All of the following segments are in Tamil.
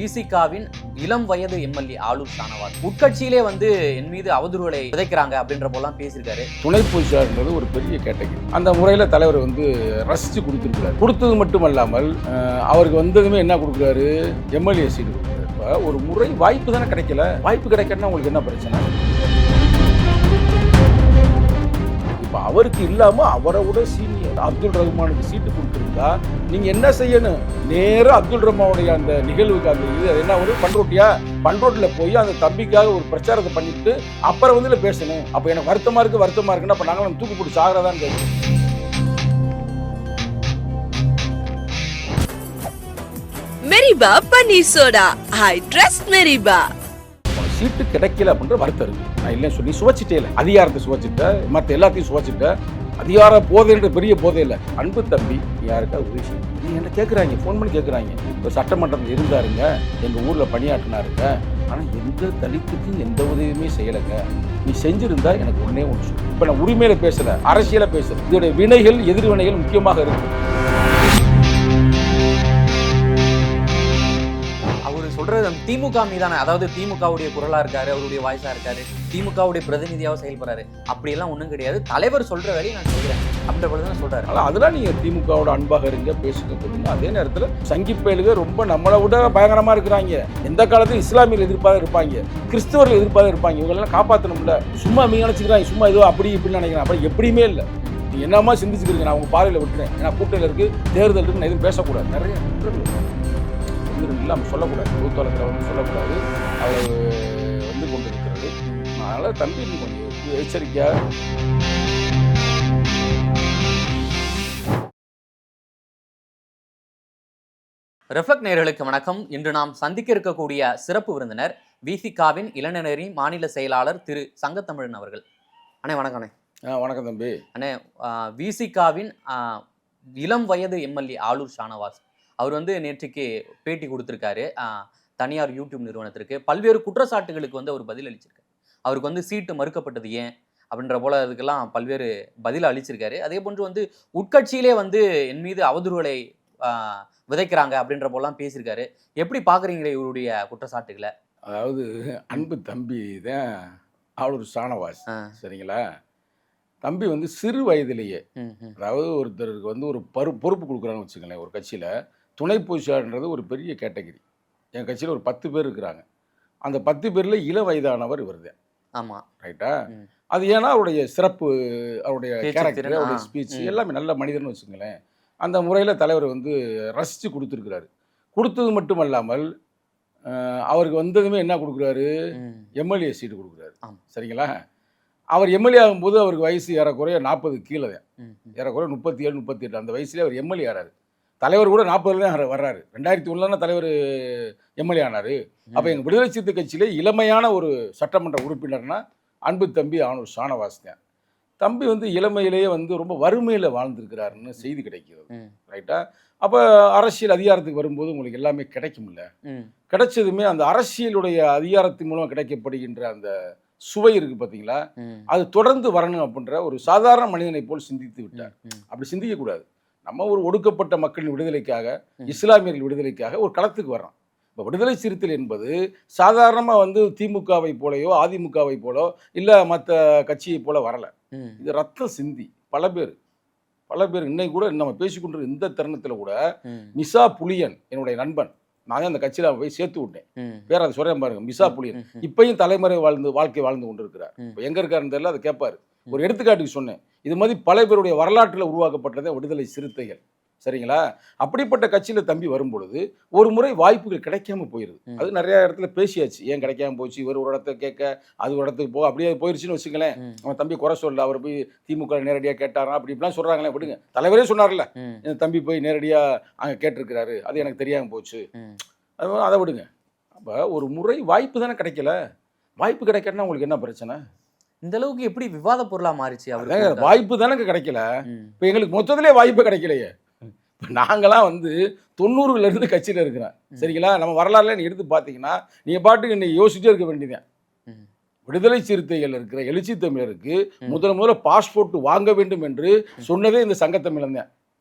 விசிகாவின் இளம் வயது எம்எல்ஏ ஆளூர் ஷானவாஸ் உட்கட்சியிலே என் மீது அவதூறுகளை விதைக்கிறாங்க அப்படின்ற போலாம் பேசியிருக்காரு. துணை பொதுச்செயலாளர்ன்றது ஒரு பெரிய கேட்டகரி. அந்த முறையில் தலைவர் ரசித்து கொடுத்துருக்கிறார். கொடுத்தது மட்டுமல்லாமல் அவருக்கு வந்ததுமே என்ன கொடுக்குறாரு, எம்எல்ஏ சீட்டு கொடுக்குறாரு. இப்போ ஒரு முறை வாய்ப்பு தானே கிடைக்கல. வாய்ப்பு கிடைக்கணும்னா உங்களுக்கு என்ன பிரச்சனை? இப்போ அவருக்கு இல்லாமல் அவரை விட சீனியர் அப்துல் ரஹ்மானுக்கு சீட்டு கொடுத்துருந்தா நீங்கள் என்ன செய்யணும்? நேராக அப்துல் ரஹ்மானுடைய அந்த நிகழ்வுக்கு அந்த அது என்ன ஒரு பண்ரோட்டில் போய் அந்த தம்பிக்காக ஒரு பிரச்சாரத்தை பண்ணிட்டு அப்புறம் இல்லை பேசணும். அப்போ எனக்கு வருத்தமாக இருக்குன்னா அப்போ நாங்களும் தூக்கு போட்டு சாகிறதான்னு கேட்கணும். மெரிபா பன்னீர் சோடா, ஐ ட்ரஸ்ட் மெரிபா. சீட்டு கிடைக்கல அப்படின்ற வருத்தம் இருக்கு. நான் இல்லைன்னு சொல்லி சுவைச்சிட்டே, அதிகாரத்தை சுவைச்சிட்டேன், மற்ற எல்லாத்தையும் சுவைச்சிட்டேன். அதிகார போதைன்ற பெரிய போதை இல்லை. அன்பு தம்பி யாருக்காவது உதவி செய்யும் நீ என்ன கேட்குறாங்க, ஃபோன் பண்ணி கேட்குறாங்க. இப்போ சட்டமன்றத்தில் இருந்தாருங்க, எங்கள் ஊரில் பணியாற்றினாருங்க, ஆனால் எந்த தலித்துக்கும் எந்த உதவியுமே செய்யலைங்க. நீ செஞ்சிருந்தா எனக்கு ஒன்றே ஒன்று சொல்லு. இப்போ நான் உரிமையில பேசலை, அரசியலை பேசுகிறேன். இதோடைய வினைகள் எதிர்வினைகள் முக்கியமாக இருக்கு. சொல்றது திமுக மீதான, அதாவது திமுகவுடைய குரலா இருக்காரு, அவருடைய வாய்ஸா இருக்காரு, திமுகவுடைய பிரதிநிதியாக செயல்படுறாரு. அப்படியெல்லாம் ஒன்றும் கிடையாது. தலைவர் சொல்ற வேலையை நான் செய்கிறேன் அப்படின்ற பொழுது சொல்றாரு. அதெல்லாம் நீங்க திமுகவோட அன்பாக இருங்க, பேசுங்க, கொடுங்க. அதே நேரத்தில் சங்கிப்பயலுக ரொம்ப நம்மளை விட பயங்கரமா இருக்கிறாங்க. எந்த காலத்தையும் இஸ்லாமியர்கள் எதிர்ப்பாக இருப்பாங்க, கிறிஸ்தவர்கள் எதிர்ப்பாக இருப்பாங்க. இவங்களெல்லாம் காப்பாற்றணும்ல. சும்மா மீங்க நினைச்சுக்கிறாங்க, சும்மா ஏதோ அப்படி இப்படின்னு நினைக்கிறேன். அப்படி எப்படியுமே இல்லை. நீங்க என்னமா சிந்திச்சுக்கிறீங்க? நான் உங்க பார்வையில் விட்டுறேன். ஏன்னா கூட்டத்தில் இருக்கு, தேர்தல் இருக்கு, நான் எதுவும் பேசக்கூடாது. நிறைய இல்லாமல் சொல்லக்கூடாது, பொதுத்தளத்தில் சொல்லக்கூடாது. அவர் கொண்டிருக்கிறது. அதனால் தம்பி கொஞ்சம் எச்சரிக்கையாக. ரெஃப்ளெக்ட் நேயர்களுக்கு வணக்கம். இன்று நாம் சந்திக்க இருக்கக்கூடிய சிறப்பு விருந்தினர் விசிகாவின் இளைஞரணி மாநில செயலாளர் திரு சங்கத்தமிழன் அவர்கள். அண்ணே வணக்கம். வணக்கம் தம்பி. அண்ணே, விசிகாவின் இளம் வயது எம்எல்ஏ ஆளூர் ஷானவாஸ் அவர் நேற்றுக்கு பேட்டி கொடுத்துருக்காரு தனியார் யூடியூப் நிறுவனத்திற்கு. பல்வேறு குற்றச்சாட்டுகளுக்கு அவர் பதில் அளிச்சிருக்காரு. அவருக்கு சீட்டு மறுக்கப்பட்டது ஏன் அப்படின்ற போல அதுக்கெல்லாம் பல்வேறு பதில் அளிச்சிருக்காரு. அதே போன்று உட்கட்சியிலே என் மீது அவதூறுகளை விதைக்கிறாங்க அப்படின்ற போலாம் பேசியிருக்காரு. எப்படி பார்க்குறீங்களே இவருடைய குற்றச்சாட்டுகளை? அதாவது அன்பு தம்பி தான் ஆளூர் ஷானவாஸ், சரிங்களா? தம்பி சிறு வயதிலேயே, அதாவது ஒருத்தருக்கு ஒரு பொறுப்பு கொடுக்குறான்னு வச்சுக்கோங்களேன். ஒரு கட்சியில் துணை பொதுச்செயலாளர்ன்றது ஒரு பெரிய கேட்டகரி. என் கட்சியில் ஒரு 10 பேர் இருக்கிறாங்க. அந்த 10 பேரில் இள வயதானவர் இவர் தான். ஆமாம், ரைட்டா? அது ஏன்னா அவருடைய சிறப்பு, அவருடைய கேரக்டர், அவருடைய ஸ்பீச் எல்லாமே நல்ல மனிதர்னு வச்சுக்கோங்களேன். அந்த முறையில் தலைவர் ரசித்து கொடுத்துருக்கிறாரு. கொடுத்தது மட்டுமல்லாமல் அவருக்கு வந்ததுமே என்ன கொடுக்குறாரு, எம்எல்ஏ சீட்டு கொடுக்குறாரு. சரிங்களா? அவர் எம்எல்ஏ ஆகும்போது அவருக்கு வயசு ஏறக்குறைய 40 கீழே தான், ஏறக்குறைய 37 38 அந்த வயசுலேயே அவர் எம்எல்ஏ ஆறாரு. தலைவர் கூட 40 தான் வர்றாரு. 2001 தலைவர் எம்எல்ஏ ஆனார். அப்போ எங்கள் விடுதலை சிறுத்தை கட்சியிலே இளமையான ஒரு சட்டமன்ற உறுப்பினர்னா அன்பு தம்பி ஆளூர் ஷானவாஸ் தான். தம்பி இளமையிலேயே ரொம்ப வறுமையில் வாழ்ந்துருக்கிறாருன்னு செய்தி கிடைக்கிறது. ரைட்டா? அப்போ அரசியல் அதிகாரத்துக்கு வரும்போது உங்களுக்கு எல்லாமே கிடைக்கும்ல. கிடைச்சதுமே அந்த அரசியலுடைய அதிகாரத்தின் மூலம் கிடைக்கப்படுகின்ற அந்த சுவை இருக்கு பார்த்தீங்களா, அது தொடர்ந்து வரணும் அப்படின்ற ஒரு சாதாரண மனிதனை போல் சிந்தித்து விட்டார். அப்படி சிந்திக்க கூடாது. நம்ம ஒரு ஒடுக்கப்பட்ட மக்களின் விடுதலைக்காக, இஸ்லாமியர்கள் விடுதலைக்காக ஒரு களத்துக்கு வர்றோம். இப்போ விடுதலை சிறுத்தைகள் என்பது சாதாரணமாக திமுகவை போலையோ அதிமுகவை போலோ இல்லை மற்ற கட்சியை போல வரலை. இது ரத்தம் சிந்தி பல பேர் இன்னைக்கு கூட நம்ம பேசிக்கொண்டிருக்க இந்த தருணத்தில் கூட மிசா புலியன் என்னுடைய நண்பன், நான் அந்த கட்சியில் போய் சேர்த்து விட்டேன். பேர் அதை சொல்றேன் பாருங்க, மிசா புலியன் இப்பயும் தலைமுறை வாழ்க்கை வாழ்ந்து கொண்டு இருக்கிறார். இப்போ எங்க இருக்காருன்னு தெரியல, அதை கேட்பாரு. ஒரு எடுத்துக்காட்டுக்கு சொன்னேன். இது மாதிரி பல பேருடைய வரலாற்றில் உருவாக்கப்பட்டதே விடுதலை சிறுத்தைகள். சரிங்களா? அப்படிப்பட்ட கட்சியில் தம்பி வரும்பொழுது ஒரு முறை வாய்ப்புகள் கிடைக்காம போயிடுது. அது நிறைய இடத்துல பேசியாச்சு, ஏன் கிடைக்காம போச்சு, இவர் ஒரு இடத்த கேட்க அது ஒரு இடத்துக்கு போக அப்படியே போயிடுச்சுன்னு வச்சுங்களேன். அவன் தம்பி குறை சொல்ல, அவர் போய் திமுக நேரடியாக கேட்டாராம் அப்படி இப்படிலாம் சொல்கிறாங்களே, விடுங்க. தலைவரே சொன்னார்ல, என் தம்பி போய் நேரடியாக அங்கே கேட்டிருக்கிறாரு, அது எனக்கு தெரியாமல் போச்சு, அதை விடுங்க. அப்போ ஒரு முறை வாய்ப்பு தானே கிடைக்கல. வாய்ப்பு கிடைக்கணும்னா உங்களுக்கு என்ன பிரச்சனை? இந்த அளவுக்கு எப்படி விவாத பொருளாக மாறிச்சு? அவர் வாய்ப்பு தானே கிடைக்கல. இப்போ எங்களுக்கு மொத்தத்திலே வாய்ப்பு கிடைக்கலையே. இப்போ நாங்களாம் 90லேருந்து கட்சியில் இருக்கிறேன். சரிங்களா? நம்ம வரலாறுல எடுத்து பார்த்தீங்கன்னா நீங்கள் பாட்டுக்கு இன்னைக்கு யோசிச்சுட்டே இருக்க வேண்டியதான். விடுதலை சிறுத்தைகள் இருக்கிற எழுச்சி தமிழருக்கு முதல்ல பாஸ்போர்ட் வாங்க வேண்டும் என்று சொன்னதே இந்த சங்கத்தமிழன் தான்.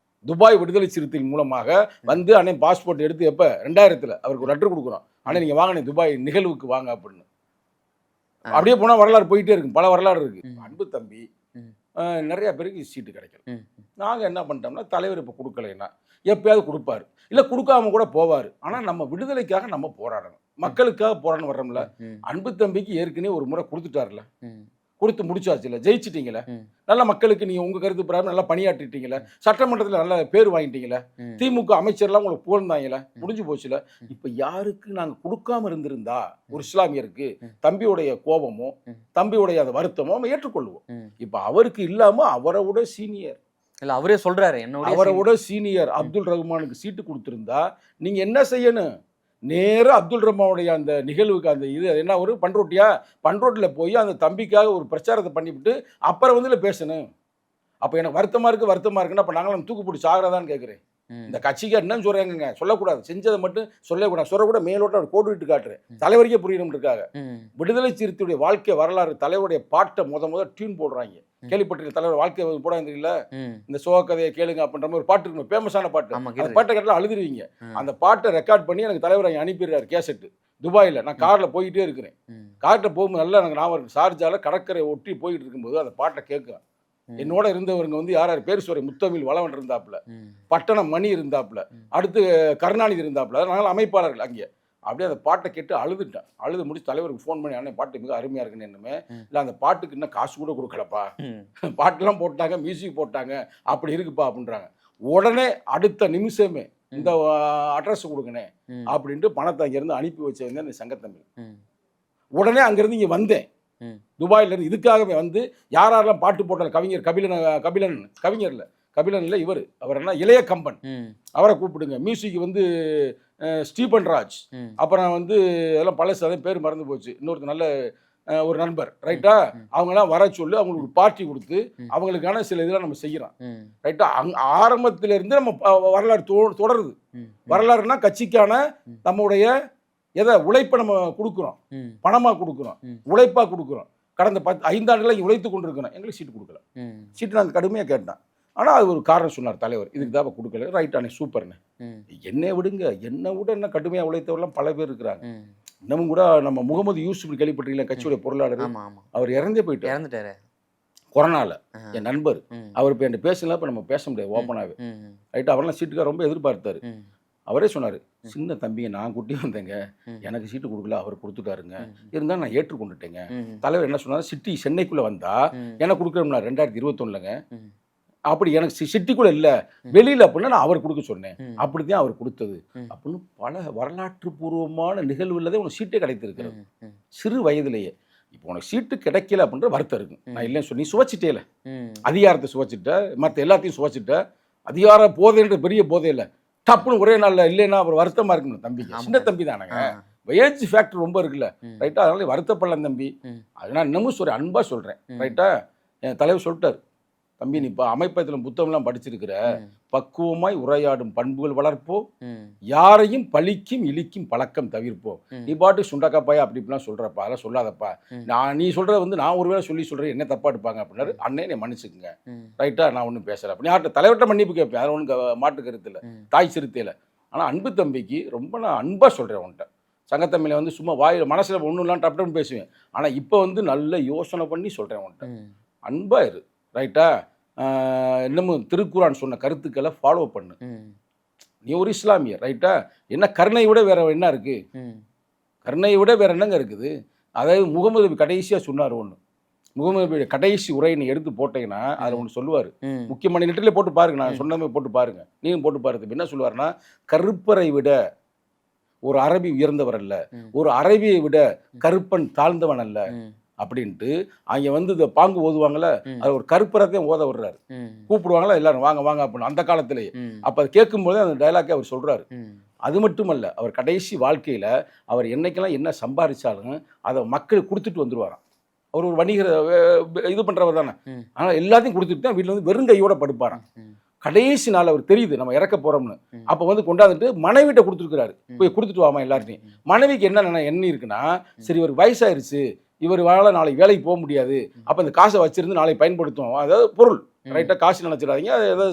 துபாய் விடுதலை சிறுத்தைகள் மூலமாக வந்து அண்ணன் பாஸ்போர்ட் எடுத்து எப்போ 2000 அவருக்கு ஒரு லெட்டர் கொடுக்குறோம். அண்ணன் நீங்கள் வாங்க துபாய் நிகழ்வுக்கு வாங்க அப்படின்னு. அப்படியே போனால் வரலாறு போயிட்டே இருக்கும், பல வரலாறு இருக்குது. அன்பு தம்பி நிறைய பேருக்கு சீட்டு கிடைக்கல. நாங்கள் என்ன பண்ணிட்டோம்னா தலைவர் இப்போ கொடுக்கலைன்னா எப்பயாவது கொடுப்பாரு, இல்லை கொடுக்காம கூட போவார். ஆனால் நம்ம விடுதலைக்காக நம்ம போராடணும், மக்களுக்காக போராடணும் வர்றோம்ல. அன்பு தம்பிக்கு ஏற்கனவே ஒரு முறை கொடுத்துட்டார்ல, கொடுத்து முடிச்சாச்சு இல்லை, ஜெயிச்சிட்டீங்களே, நல்ல மக்களுக்கு நீங்கள் உங்கள் கருத்து பிரகாரம் நல்லா பணியாற்றிட்டீங்களே, சட்டமன்றத்தில் நல்ல பேர் வாங்கிட்டீங்களே, திமுக அமைச்சர்லாம் உங்களுக்கு புகழ்ந்தாங்களே, முடிஞ்சு போச்சுல. இப்போ யாருக்கு நாங்கள் கொடுக்காம இருந்திருந்தா ஒரு இஸ்லாமியருக்கு தம்பியுடைய கோபமோ தம்பியுடைய அந்த வருத்தமோ நம்ம ஏற்றுக்கொள்வோம். இப்போ அவருக்கு இல்லாமல் அவரை விட சீனியர், இல்லை அவரே சொல்றாரு என்னோட அவரை விட சீனியர் அப்துல் ரஹ்மானுக்கு சீட்டு கொடுத்துருந்தா நீங்கள் என்ன செய்யணும்? நேராக அப்துல் ரஹ்மானுடைய அந்த நிகழ்வுக்கு அந்த இது என்ன ஒரு பண்ரோட்டில் போய் அந்த தம்பிக்காக ஒரு பிரச்சாரத்தை பண்ணிவிட்டு அப்புறம் வந்து பேசணும். அப்போ எனக்கு வருத்தமாக இருக்குன்னா அப்போ நாங்களும் தூக்கு பிடிச்சி ஆகிறதான்னு கேட்குறேன். இந்த கட்சிக்கு என்னன்னு சொல்கிறாங்க, சொல்லக்கூடாது, செஞ்சதை மட்டும் சொல்லக்கூடாது, சொல்லக்கூட மேலோட்ட அவர் கோடிட்டு காட்டுறேன், தலைவருக்கே புரியணும்ன்றக்காக. விடுதலை சிறுத்தையுடைய வாழ்க்கை வரலாறு தலைவருடைய பாட்டை முத டியூன் போடுறாங்க. கேள்விப்பட்டிருக்க தலைவர் வாழ்க்கை போட தெரியல, இந்த சோக கதையை கேளுங்க அப்படின்ற மாதிரி ஒரு பாட்டு இருக்கணும், ஃபேமஸான பாட்டு. அந்த பாட்டை கேட்டால் அழுதுருவீங்க. அந்த பாட்டை ரெக்கார்ட் பண்ணி எனக்கு தலைவர் அங்கே அனுப்பிடுறாரு கேசட்டு துபாயில். நான் காரில் போயிட்டே இருக்கிறேன், காரில் போகும்போது நல்லா எனக்கு ஞாபகம் இருக்கு, ஷார்ஜாவில் கடற்கரை ஒட்டி போயிட்டு இருக்கும்போது அந்த பாட்டை கேட்குறேன். என்னோட இருந்தவருங்க வந்து யார் பேர் சொல்ற முத்தமிழ் வளவன் இருந்தாப்புல, பட்டணம் மணி இருந்தாப்புல, அடுத்து கருணாநிதி இருந்தாப்புல, நாங்கள் அமைப்பாளர்கள் அங்கே. அப்படியே அந்த பாட்டை கேட்டு அழுதுட்டேன். அழுது முடிச்சு தலைவருக்கு ஃபோன் பண்ணி, அண்ணன் பாட்டு மிக அருமையாக இருக்குன்னு என்னமே, இல்லை அந்த பாட்டுக்கு இன்னும் காசு கூட கொடுக்கலப்பா, பாட்டெல்லாம் போட்டாங்க, மியூசிக் போட்டாங்க, அப்படி இருக்குப்பா அப்படின்றாங்க. உடனே அடுத்த நிமிஷமே இந்த அட்ரஸ் கொடுங்கண்ணே அப்படின்ட்டு பணத்தை அங்கேருந்து அனுப்பி வச்சிருந்தேன் இந்த சங்கத்தம்பி. உடனே அங்கேருந்து இங்கே வந்தேன் துபாயிலேருந்து, இதுக்காகவே வந்து யாரெல்லாம் பாட்டு போட்டாலும் கவிஞர் கபிலன் இல்லை இவர் என்ன இளைய கம்பன், அவரை கூப்பிடுங்க. மியூசிக் வந்து ஸ்டீபன் ராஜ், அப்புறம் வந்து அதெல்லாம் பழசு, அதே பேர் மறந்து போச்சு, இன்னொருத்தர் நல்ல ஒரு நண்பர், ரைட்டா, அவங்கெல்லாம் வர சொல்லி அவங்களுக்கு ஒரு பார்ட்டி கொடுத்து அவங்களுக்கான சில இதெல்லாம் நம்ம செய்கிறோம், ரைட்டா. ஆரம்பத்திலேருந்து நம்ம வரலாறு தொடருது. வரலாறுனா கட்சிக்கான நம்முடைய எதை உழைப்பை நம்ம கொடுக்குறோம், பணமாக கொடுக்குறோம், உழைப்பாக கொடுக்குறோம். கடந்த 5 ஆண்டுகளை உழைத்து கொண்டு இருக்கிறோம். எங்களுக்கு சீட்டு கொடுக்கல, சீட்டு நாங்கள் கடுமையாக கேட்டேன். ஆனால் அது ஒரு காரணம் சொன்னார் தலைவர், இதுக்கு தான் கொடுக்கல. ரைட்டானே, சூப்பர்ண்ணே, என்னை விடுங்க, என்னை விட என்ன கடுமையாக உழைத்தவரெல்லாம் பல பேர் இருக்கிறாங்க. இன்னமும் கூட நம்ம முகமது யூசுப் கேள்விப்பட்டிருக்கீங்களா, கட்சியுடைய பொருளாளர், அவர் இறந்தே போயிட்டாரு கொரோனாவில். என் நண்பர் அவர் இப்போ என்கிட்ட பேசலாம், இப்போ நம்ம பேச முடியாது ஓப்பனாகவே, ரைட்டா. அவரெல்லாம் சீட்டுக்காக ரொம்ப எதிர்பார்த்தாரு. அவரே சொன்னார், சின்ன தம்பியை நான் கூட்டி வந்தேங்க, எனக்கு சீட்டு கொடுக்கல, அவர் கொடுத்துட்டாருங்க, இருந்தாலும் நான் ஏற்றுக்கொண்டுட்டேங்க. தலைவர் என்ன சொன்னார், சிட்டி சென்னைக்குள்ளே வந்தால் எனக்கு கொடுக்குறோம்னா 2021ங்க, அப்படி எனக்கு சிட்டிக்குள்ளே இல்லை வெளியில் அப்படின்னா நான் அவர் கொடுக்க சொன்னேன், அப்படி தான் அவர் கொடுத்தது அப்படின்னு பல வரலாற்று பூர்வமான நிகழ்வுலதே உனக்கு சீட்டே கிடைத்திருக்கிறது சிறு வயதிலேயே. இப்போ உனக்கு சீட்டு கிடைக்கல அப்படின்ற வருத்தம் இருக்கு. நான் இல்லைன்னு சொல்லி சுவைச்சிட்டே இல்லை, அதிகாரத்தை சுவைச்சிட்ட, மற்ற எல்லாத்தையும் சுவைச்சிட்ட, அதிகார போதைன்ற பெரிய போதை இல்லை, டப்புன்னு ஒரே நாளில் இல்லைன்னா அப்புறம் வருத்தமாக இருக்குன்னு. தம்பிக்கு சின்ன தம்பி தானேங்க, ஏஜ் ஃபேக்டர் ரொம்ப இருக்குல்ல, ரைட்டா. அதனால வருத்தப்படலாம் தம்பி, அது நான் இன்னமும் சொல்கிறேன், அன்பாக சொல்கிறேன், ரைட்டா. என் தலைவர் சொல்லிட்டார், தம்பி நீ இப்போ அமைப்பத்தில் புத்தகம்லாம் படிச்சிருக்கிற, பக்குவமாய் உரையாடும் பண்புகள் வளர்ப்போம், யாரையும் பழிக்கும் இழிக்கும் பழக்கம் தவிர்ப்போம். நீ பாட்டு சுண்டக்காப்பாயா அப்படி இப்படிலாம் சொல்கிறப்பா, அதெல்லாம் சொல்லாதப்பா, நீ சொல்கிற வந்து நான் ஒரு வேளை சொல்கிறேன் என்ன தப்பா எடுப்பாங்க அப்படின்னாரு. அண்ணே நீ மன்னிச்சுக்குங்க, ரைட்டா, நான் ஒன்றும் பேசுகிறேன் அப்படி யார்கிட்ட தலைவர்கிட்ட மன்னிப்பு கேட்பேன், அதை ஒன்றும் மாட்டு கருத்து இல்லை, தாய் சிறுத்தையில். ஆனால் அன்பு தம்பிக்கு ரொம்ப நான் அன்பாக சொல்கிறேன் உன்ட்ட. சங்கத்தமிழில் வந்து சும்மா வாயில் மனசில் ஒன்றும் இல்லாமல் டப்டப்னு பேசுவேன், ஆனால் இப்போ வந்து நல்ல யோசனை பண்ணி சொல்கிறேன் உன்ட்ட, அன்பாக இரு, ரைட்டா. இன்னமும் திருக்குரான் சொன்ன கருத்துக்களை ஃபாலோ பண்ணு. நீ ஒரு இஸ்லாமியர், ரைட்டா. என்ன கருணை விட வேற என்ன இருக்கு, கருணையை விட வேற என்னங்க இருக்குது. அதாவது முகமது நபி கடைசியாக சொன்னார் ஒன்று, முகமது நபி கடைசி உரையை எடுத்து போட்டீங்கன்னா அதில் ஒன்று சொல்லுவார், முக்கியமான நெட்டில் போட்டு பாருங்க, நான் சொன்னமே போட்டு பாருங்க, நீங்களும் போட்டு பாருங்க. என்ன சொல்லுவாருன்னா, கருப்பரை விட ஒரு அரபி உயர்ந்தவர் அல்ல, ஒரு அரபியை விட கருப்பன் தாழ்ந்தவன் அல்ல அப்படின்ட்டு அங்கே வந்து இந்த பாங்கு ஓதுவாங்கல்ல, அது ஒரு கருப்பரத்தையும் ஓத விடுறாரு, கூப்பிடுவாங்களா எல்லாரும் வாங்க வாங்க அப்படின்னு அந்த காலத்திலேயே. அப்போ அதை கேட்கும்போது அந்த டைலாக்கே அவர் சொல்கிறாரு. அது மட்டுமல்ல, அவர் கடைசி வாழ்க்கையில் அவர் என்னைக்கெல்லாம் என்ன சம்பாதிச்சாலும் அதை மக்களுக்கு கொடுத்துட்டு வந்துடுவாராம். அவர் ஒரு வணிகர் இது பண்ணுறவர் தானே, ஆனால் எல்லாத்தையும் கொடுத்துட்டு தான் வீட்டில் வந்து வெறுங்கையோட படுப்பாராம். கடைசி நாள் அவர் தெரியுது நம்ம இறக்க போகிறோம்னு, அப்போ வந்து கொண்டாந்துட்டு மனைவிட்ட கொடுத்துருக்குறாரு, போய் கொடுத்துட்டு வாமா எல்லாத்தையும். மனைவிக்கு என்ன எண்ணி இருக்குன்னா, சரி இவர் வயசாயிருச்சு, இவர் நாளைக்கு வேலைக்கு போக முடியாது, அப்போ இந்த காசை வச்சிருந்து நாளைக்கு பயன்படுத்தும், அதாவது பொருள் ரைட்டாக காசு நினச்சிடாதீங்க, ஏதோ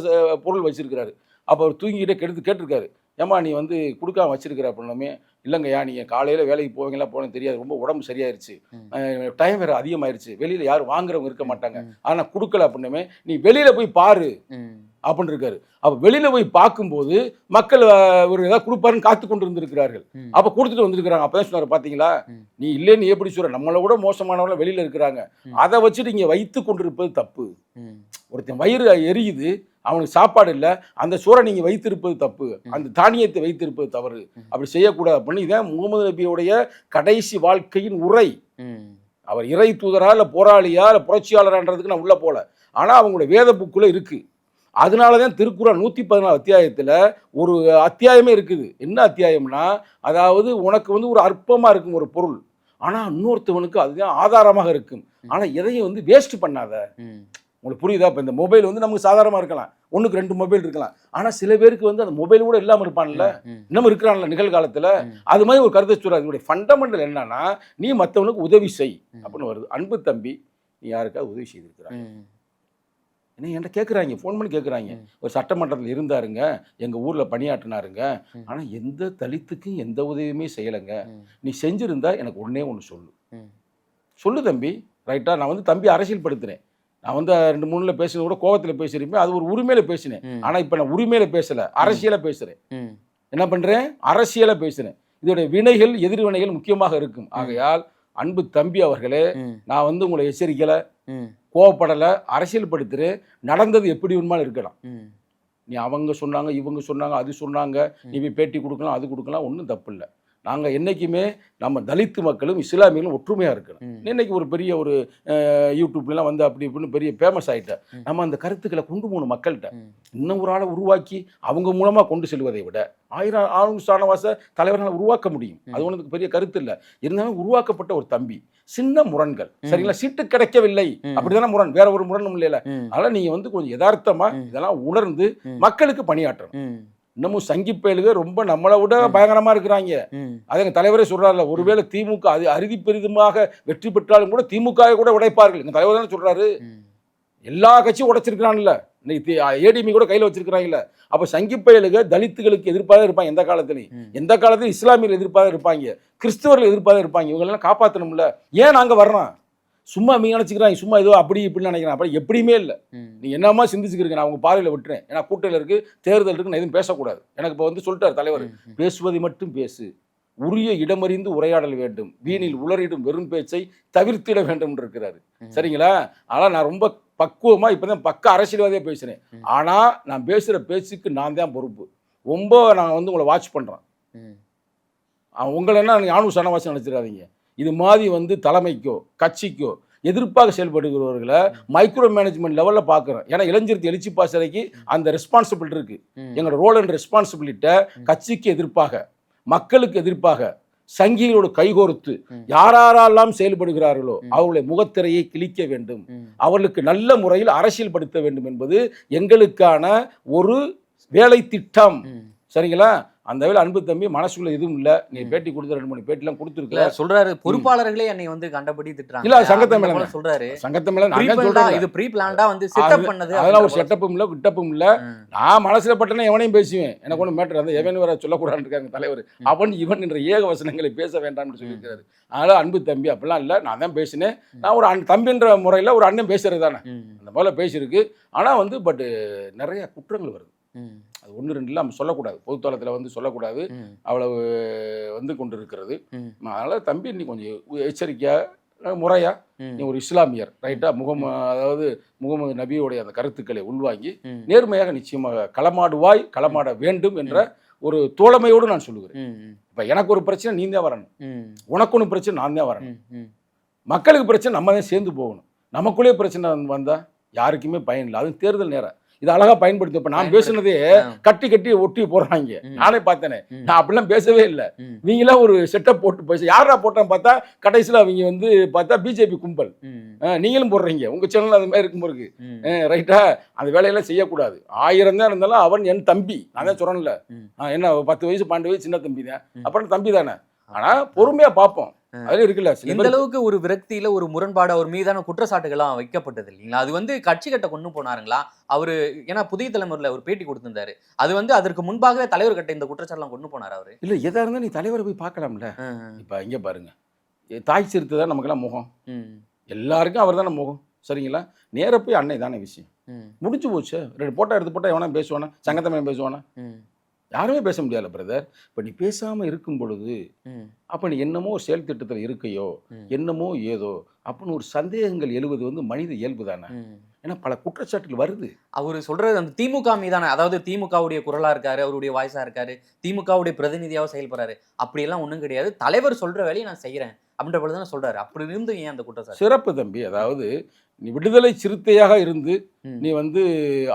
பொருள் வச்சிருக்கிறாரு. அப்போ அவர் தூங்கிக்கிட்டே கேட்டிருக்காரு, ஏம்மா நீ வந்து கொடுக்காம வச்சிருக்கிற அப்படின்னமே, இல்லைங்கய்யா நீங்கள் காலையில் வேலைக்கு போவீங்களா போனேன்னு தெரியாது, ரொம்ப உடம்பு சரியாயிருச்சு, டைம் வேறு அதிகமாயிருச்சு, வெளியில் யாரும் வாங்குறவங்க இருக்க மாட்டாங்க, ஆனால் கொடுக்கல அப்படின்னமே, நீ வெளியில் போய் பாரு அப்படின்னு இருக்காரு. அப்போ வெளியில் போய் பார்க்கும்போது மக்கள் ஒரு ஏதாவது கொடுப்பாருன்னு காத்து கொண்டு இருந்திருக்கிறார்கள். அப்போ கொடுத்துட்டு வந்திருக்கிறாங்க. அப்போ தான் சொன்னார், பார்த்தீங்களா நீ இல்லைன்னு எப்படி சொல்ற, நம்மளை விட மோசமானவங்க வெளியில் இருக்கிறாங்க, அதை வச்சுட்டு இங்கே வைத்து கொண்டிருப்பது தப்பு. ஒருத்தன் வயிறு எரியுது, அவனுக்கு சாப்பாடு இல்லை, அந்த சோறை நீங்கள் வைத்திருப்பது தப்பு, அந்த தானியத்தை வைத்திருப்பது தவறு, அப்படி செய்யக்கூடாது அப்படின்னு. இதான் முகமது நபியுடைய கடைசி வாழ்க்கையின் உரை. அவர் இறை தூதரா இல்லை போராளியா இல்லை புரட்சியாளரான்றதுக்கு நான் உள்ள போல, ஆனால் அவங்களுடைய வேத புக்குள்ள இருக்கு. அதனால தான் திருக்குறள் 114 அத்தியாயத்தில் ஒரு அத்தியாயமே இருக்குது. என்ன அத்தியாயம்னா, அதாவது உனக்கு வந்து ஒரு அற்பமாக இருக்கும் ஒரு பொருள், ஆனால் இன்னொருத்தவனுக்கு அதுதான் ஆதாரமாக இருக்கும், ஆனால் எதையும் வந்து வேஸ்ட் பண்ணாத. உங்களுக்கு புரியுதா? இப்போ இந்த மொபைல் வந்து நமக்கு சாதாரணமாக இருக்கலாம், 1க்கு 2 மொபைல் இருக்கலாம், ஆனால் சில பேருக்கு வந்து அந்த மொபைல் கூட இல்லாமல் இருப்பான்ல, இன்னமும் இருக்கிறான்ல நிகழ்காலத்தில். அது மாதிரி ஒரு கருத்தை சொல்கிறார். இதனுடைய ஃபண்டமெண்டல் என்னன்னா, நீ மற்றவனுக்கு உதவி செய் அப்படின்னு வருது. அன்பு தம்பி, நீ யாருக்காவது உதவி செய்திருக்கிறாங்க? என்ன என்கிட்ட கேட்குறாங்க, ஃபோன் பண்ணி கேட்குறாங்க. ஒரு சட்டமன்றத்தில் இருந்தாருங்க, எங்கள் ஊரில் பணியாற்றினாருங்க, ஆனால் எந்த தலித்துக்கும் எந்த உதவியுமே செய்யலைங்க, நீ செஞ்சுருந்தா எனக்கு ஒன்றே ஒன்று சொல்லு தம்பி. ரைட்டா? நான் வந்து தம்பி அரசியல் படுத்துகிறேன். நான் வந்து 2-3 பேசுறது கூட கோவத்தில் பேசியிருப்பேன், அது ஒரு உரிமையில பேசினேன். ஆனால் இப்போ நான் உரிமையில பேசலை, அரசியலை பேசுகிறேன். என்ன பண்ணுறேன்? அரசியலை பேசுகிறேன். இதோடைய வினைகள் எதிர்வினைகள் முக்கியமாக இருக்கும். ஆகையால் அன்பு தம்பி அவர்களே, நான் வந்து உங்களை எச்சரிக்கலை, கோவப்படலை, அரசியல் படுத்துரு. நடந்தது எப்படி உண்மையில இருக்கலாம். நீ அவங்க சொன்னாங்க, இவங்க சொன்னாங்க, அது சொன்னாங்க, நீ போய் பேட்டி கொடுக்கலாம், அது கொடுக்கலாம், ஒன்றும் தப்பு இல்லை. நாங்கள் என்றைக்குமே நம்ம தலித்து மக்களும் இஸ்லாமியர்களும் ஒற்றுமையாக இருக்கணும். இன்னைக்கு ஒரு பெரிய ஒரு யூடியூப்லாம் வந்து அப்படி இப்படின்னு பெரிய ஃபேமஸ் ஆகிட்டேன். நம்ம அந்த கருத்துக்களை கொண்டு போகணும் மக்கள்கிட்ட. இன்னும் ஒரு ஆளை உருவாக்கி அவங்க மூலமாக கொண்டு செல்வதை விட 1000 ஷானவாஸை தலைவர்களை உருவாக்க முடியும். அது ஒன்றுக்கு பெரிய கருத்து இல்லை. இருந்தாலும் உருவாக்கப்பட்ட ஒரு தம்பி, சின்ன முரண்கள், சரிங்களா, சீட்டு கிடைக்கவில்லை அப்படிதானே முரண், வேற ஒரு முரணும் இல்லையில. அதனால் நீங்கள் வந்து கொஞ்சம் யதார்த்தமாக இதெல்லாம் உணர்ந்து மக்களுக்கு பணியாற்றணும். இன்னமும் சங்கிப்பயலுக ரொம்ப நம்மளை விட பயங்கரமா இருக்கிறாங்க. அதை எங்க தலைவரே சொல்றாருல, ஒருவேளை திமுக அது அறுதி பெரிதுமாக வெற்றி பெற்றாலும் கூட திமுக கூட உடைப்பார்கள். எங்க தலைவர் தானே சொல்றாரு, எல்லா கட்சியும் உடைச்சிருக்கிறான்ல, இன்னைக்கு ஏடிஎம் கூட கையில் வச்சிருக்கிறாங்கல்ல. அப்ப சங்கிப்பயலுக தலித்துகளுக்கு எதிர்ப்பாக இருப்பாங்க. எந்த காலத்திலையும் இஸ்லாமியர்கள் எதிர்ப்பாக இருப்பாங்க, கிறிஸ்தவர்கள் எதிர்ப்பாக இருப்பாங்க. இவங்களெல்லாம் காப்பாற்றணும்ல. ஏன் நாங்க வர்றோம்? சும்மா மீன் நினச்சிக்கிறாங்க, சும்மா ஏதோ அப்படி இப்படின்னு நினைக்கிறேன். அப்படி எப்படியுமே இல்லை. நீ என்னமா சிந்திச்சுக்கிறீங்க, நான் உங்கள் பார்வையில் விட்டுறேன். ஏன்னா கூட்டத்தில் இருக்குது, தேர்தல் இருக்குது, நான் எதுவும் பேசக்கூடாது. எனக்கு இப்போ வந்து சொல்லிட்டார் தலைவர், பேசுவதை மட்டும் பேசு, உரிய இடமறிந்து உரையாடல் வேண்டும், வீணில் உளறிடும் வெறும் பேச்சை தவிர்த்திட வேண்டும் இருக்கிறாரு. சரிங்களா? ஆனால் நான் ரொம்ப பக்குவமாக இப்போ தான் பக்க அரசியல்வாதியாக பேசுகிறேன். ஆனால் நான் பேசுகிற பேச்சுக்கு நான் தான் பொறுப்பு. ரொம்ப நான் வந்து உங்களை வாட்ச் பண்ணுறேன். உங்களை என்ன யானும் சனவாசி நினச்சிடாதீங்க. இது மாதிரி வந்து தலைமைக்கோ கட்சிக்கோ எதிர்ப்பாக செயல்படுகிறவர்களை மைக்ரோ மேனேஜ்மெண்ட் லெவலில் பார்க்குறோம். ஏன்னா இளைஞருக்கு எழுச்சி பாசறைக்கு அந்த ரெஸ்பான்சிபிலிட்டி இருக்குது. எங்களோட ரோல் அண்ட் ரெஸ்பான்சிபிலிட்டை கட்சிக்கு எதிர்ப்பாக, மக்களுக்கு எதிர்ப்பாக சங்கிகளோடு கைகோர்த்து யாரெல்லாம் செயல்படுகிறார்களோ அவர்களுடைய முகத்திரையை கிழிக்க வேண்டும், அவர்களுக்கு நல்ல முறையில் அரசியல் படுத்த வேண்டும் என்பது எங்களுக்கான ஒரு வேலை திட்டம். சரிங்களா? அந்த வேலை அன்பு தம்பி மனசுக்குள்ள எதுவும் இல்ல. நீ பேட்டி கொடுத்த 2-3 பேட்டிலாம் கொடுத்துருக்க சொல்றாரு. பொறுப்பாளர்களே என்னை வந்து கண்டபடி திட்டுறாங்க. இல்ல சங்கத்தை மேல சொல்றாரு. சங்கத்தை மேல நான் சொல்றேன், இது ப்ரீ பிளான்டா வந்து செட்டப் பண்ணது. அதெல்லாம் ஒரு செட்டப்பும் இல்ல, கிட்டப்பும் இல்ல. நான் மனசுல பட்டனே எவனையும் பேசுவேன். எனக்கு ஒன்றும் மேட்டர் அந்த எவன் வர சொல்லக்கூடாதுன்னு இருக்காங்க தலைவர். அவன் இவன் என்ற ஏக வசனங்களை பேச வேண்டாம்னு சொல்லியிருக்காரு. அதனால அன்பு தம்பி அப்படிலாம் இல்லை, நான் தான் பேசினேன். நான் ஒரு தம்பின்ற முறையில் ஒரு அண்ணன் பேசுறது தானே, அந்த போல பேசியிருக்கு. ஆனால் வந்து பட் நிறைய குற்றங்கள் வருது. அது 1-2 நம்ம சொல்லக்கூடாது, பொதுத்தளத்தில் வந்து சொல்லக்கூடாது, அவ்வளவு வந்து கொண்டு இருக்கிறது. அதனால் தம்பி நீ கொஞ்சம் எச்சரிக்கையாக முறையா, நீ ஒரு இஸ்லாமியர் ரைட்டா, அதாவது முகமது நபியோடைய அந்த கருத்துக்களை உள்வாங்கி நேர்மையாக நிச்சயமாக களமாடுவாய், களமாட வேண்டும் என்ற ஒரு தோழமையோடு நான் சொல்லுகிறேன். இப்போ எனக்கு ஒரு பிரச்சனை நீ தான் வரணும், உனக்கு ஒன்று பிரச்சனை நான் தான் வரணும், மக்களுக்கு பிரச்சனை நம்ம தான் சேர்ந்து போகணும். நமக்குள்ளே பிரச்சனை வந்தால் யாருக்குமே பயன் இல்லை. அது தேர்தல் நேரம் இது அழகா பயன்படுத்தி. இப்ப நான் பேசுனதே கட்டி கட்டி ஒட்டி போடுறாங்க, நானே பார்த்தேனே. நான் அப்படிலாம் பேசவே இல்லை. நீங்களாம் ஒரு செட்டப் போட்டு பேச, யாரா போட்டான்னு பார்த்தா கடைசியில் அவங்க வந்து பார்த்தா பிஜேபி கும்பல். நீங்களும் போடுறீங்க, உங்க சேனல் அது மாதிரி இருக்கும்போது ரைட்டா. அந்த வேலையெல்லாம் செய்யக்கூடாது. 1000 தான் இருந்தாலும் அவன் என் தம்பி. நான் தான் சொல்றேன்ல, என்ன 10 வயசு 12 வயசு சின்ன தம்பி தான், அப்புறம் தம்பி தானே. ஆனா பொறுமையா பார்ப்போம். அதுல இருக்குல்ல சில இந்த பேர் அளவுக்கு ஒரு விரக்தியில ஒரு முரண்பாடு அவர் மீதான குற்றச்சாட்டுகள்லாம் வைக்கப்பட்டது இல்லைங்களா? அது வந்து கட்சி கட்ட கொண்டு போனாருங்களா அவரு? ஏன்னா புதிய தலைமுறையில ஒரு பேட்டி கொடுத்திருந்தாரு. அது வந்து அதற்கு முன்பாகவே தலைவர் கட்ட இந்த குற்றச்சாட்டுலாம் கொண்டு போனாரு அவரு. இல்ல எதா இருந்தா நீ தலைவரை போய் பார்க்கலாம்ல. ம், இப்ப இங்க பாருங்க, தாய் சிறுத்தை தான் நமக்கெல்லாம் முகம். ம், எல்லாருக்கும் அவர் தானே முகம். சரிங்களா? நேரா போய் அன்னை தானே விஷயம். ம், முடிஞ்சு போச்சு. 2 போட்டோ எடுத்து போட்டா எவனா பேசுவானா? சங்கத்தமிழன் பேசுவானா? ம், யாருமே பேச முடியாதுல்ல பிரதர். இப்ப நீ பேசாம இருக்கும் பொழுது, ம், அப்ப நீ என்னமோ செயல் திட்டத்துல இருக்கையோ, ம், என்னமோ ஏதோ அப்படின்னு ஒரு சந்தேகங்கள் எழுவது வந்து மனித இயல்பு தானே. ம். ஏன்னா பல குற்றச்சாட்டுகள் வருது. அவரு சொல்றது அந்த திமுக மீதான, அதாவது திமுகவுடைய குரலா இருக்காரு, அவருடைய வாய்ஸா இருக்காரு, திமுகவுடைய பிரதிநிதியாவும் செயல்படுறாரு. அப்படியெல்லாம் ஒண்ணும் கிடையாது. தலைவர் சொல்ற வேலையை நான் செய்யறேன் அப்படின்ற பொழுது தானே சொல்றாரு. அப்படி இருந்து ஏன் அந்த குற்றச்சாட்டு? சிறப்பு தம்பி. அதாவது நீ விடுதலை சிறுத்தையாக இருந்து ம், நீ வந்து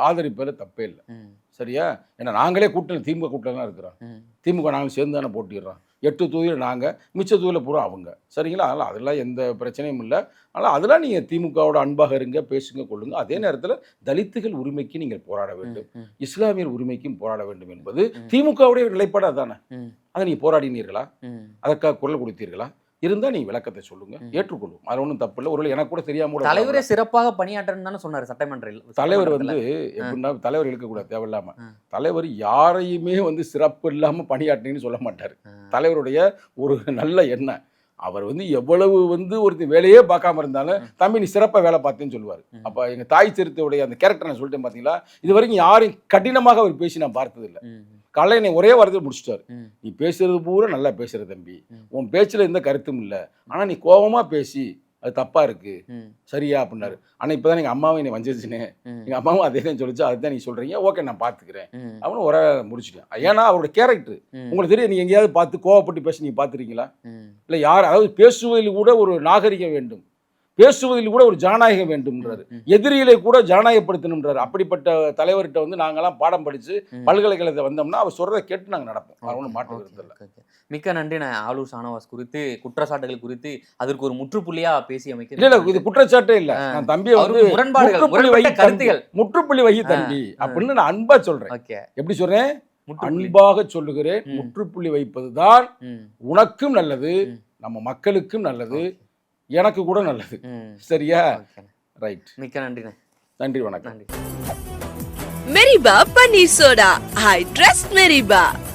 ஆதரிப்பதில் தப்பே இல்லை. ம், சரியா? ஏன்னா நாங்களே கூட்டணி திமுக கூட்டணி தான் இருக்கிறோம். ம், திமுக நாங்கள் சேர்ந்து தானே போட்டிடுறோம். 8 தொகுதியில் நாங்கள், மிச்ச தொகுதியில் பூரா அவங்க. சரிங்களா? அதெல்லாம் எந்த பிரச்சனையும் இல்லை. அதனால் அதெல்லாம் நீங்கள் திமுகவோட அன்பாக இருங்க, பேசுங்க, கொள்ளுங்க. அதே நேரத்தில் தலித்துகள் உரிமைக்கு நீங்கள் போராட வேண்டும், ம், இஸ்லாமியர் உரிமைக்கும் போராட வேண்டும் என்பது ம். திமுகவுடைய நிலைப்பாடு அதானே. ம், அதை நீங்கள் போராடினீர்களா? ம். அதற்காக குரல் கொடுத்தீர்களா? இருந்தால் நீங்கள் விளக்கத்தை சொல்லுங்க, ம். ஏற்றுக்கொள்ளும். அது ஒன்றும் தப்பு இல்லை. ஒருவேளை எனக்கு கூட தெரியாம கூட தலைவரே இருக்கலாம். சிறப்பாக பணியாற்றன்னு தானே சொன்னாரு சட்டமன்றத்தில். தலைவர் வந்து எப்படின்னா தலைவர் இழுக்கக்கூடாது தேவையில்லாம. ஆ. தலைவர் யாரையுமே வந்து சிறப்பு இல்லாமல் பணியாற்றினீங்கன்னு சொல்ல மாட்டார். ஆ. தலைவருடைய ஒரு நல்ல எண்ணம். அவர் வந்து எவ்வளவு வந்து ஒருத்தர் வேலையே பார்க்காம இருந்தாலும் தம்பி நீ சிறப்பாக வேலை பார்த்தேன்னு சொல்லுவார். ம். அப்போ எங்கள் தாய் சிறுத்தையுடைய அந்த கேரக்டர் நான் சொல்லிட்டேன் பார்த்தீங்களா, இது வரைக்கும் யாரையும் கடினமாக அவர் பேசி நான் பார்த்ததில்லை. ம், காலையில் என்னை ஒரே வாரத்தில் முடிச்சிட்டார். ம், நீ பேசுறது பூரா நல்லா பேசுகிற தம்பி, ம். உன் பேச்சில் எந்த கருத்தும் இல்லை, ஆனால் நீ கோபமாக பேசி அது தப்பாக இருக்குது, ம், சரியா அப்படின்னாரு. ஆனால் இப்போ தான் எங்கள் அம்மாவும் என்னை வஞ்சிருச்சுனே, ம், எங்கள் அம்மாவும் அதே தான் சொல்லிச்சு, அதுதான் நீ சொல்கிறீங்க, ஓகே நான் பார்த்துக்கிறேன் ம், அவனு ஒரே முடிச்சிட்டேன். ஏன்னா அவரோட கேரக்டர் ம், உங்களுக்கு தெரியும். நீங்கள் எங்கேயாவது பார்த்து கோவப்பட்டு பேச நீங்கள் பார்த்துருக்கீங்களா? ம், இல்லை யார், அதாவது பேசுவதில் கூட ஒரு நாகரிகம் வேண்டும், பேசுவதில் கூட ஒரு ஜனநாயகம் வேண்டும்ன்றாரு. ம். எதிரிகளை கூட ஜனநாயகப்படுத்தணும்ன்றாரு. அப்படிப்பட்ட தலைவர்கிட்ட வந்து நாங்கெல்லாம் பாடம் படித்து ம். பல்கலைக்கழகத்தை வந்தோம்னா அவர் சொல்கிறத கேட்டு நாங்கள் நடப்போம். அது ஒன்றும் ஓகே, மாற்று ஓகே, கருத்து இல்லை. Okay, okay. மிக்க நன்றி. நான் ஆளூர் ஷானவாஸ் குறித்து குற்றச்சாட்டுகள் குறித்து அதற்கு ஒரு முற்றுப்புள்ளியா பேசி அமைக்க. இல்லை இது குற்றச்சாட்டே இல்லை. நான் தம்பியை வந்து அவருக்கு முரண்பாடுகள், முற்றுப்புள்ளி வை முரண்பட்ட கருத்துகள். முற்றுப்புள்ளி வை தம்பி அப்படின்னு நான் அன்பா சொல்றேன். ஓகே. எப்படி சொல்றேன்? முற்றுப்புள்ளி. அன்பாக சொல்லுகிறேன். ம். முற்றுப்புள்ளி வைப்பதுதான் ம், உனக்கும் நல்லது, ம். நம்ம மக்களுக்கும் நல்லது, ஓகே. எனக்கு கூட நல்லது. ம். சரியா? ஓகே. ரைட். மிக்க நன்றிண்ணே. நன்றி, வணக்கம். நன்றி. Meriba Paneer Soda. I trust Meriba.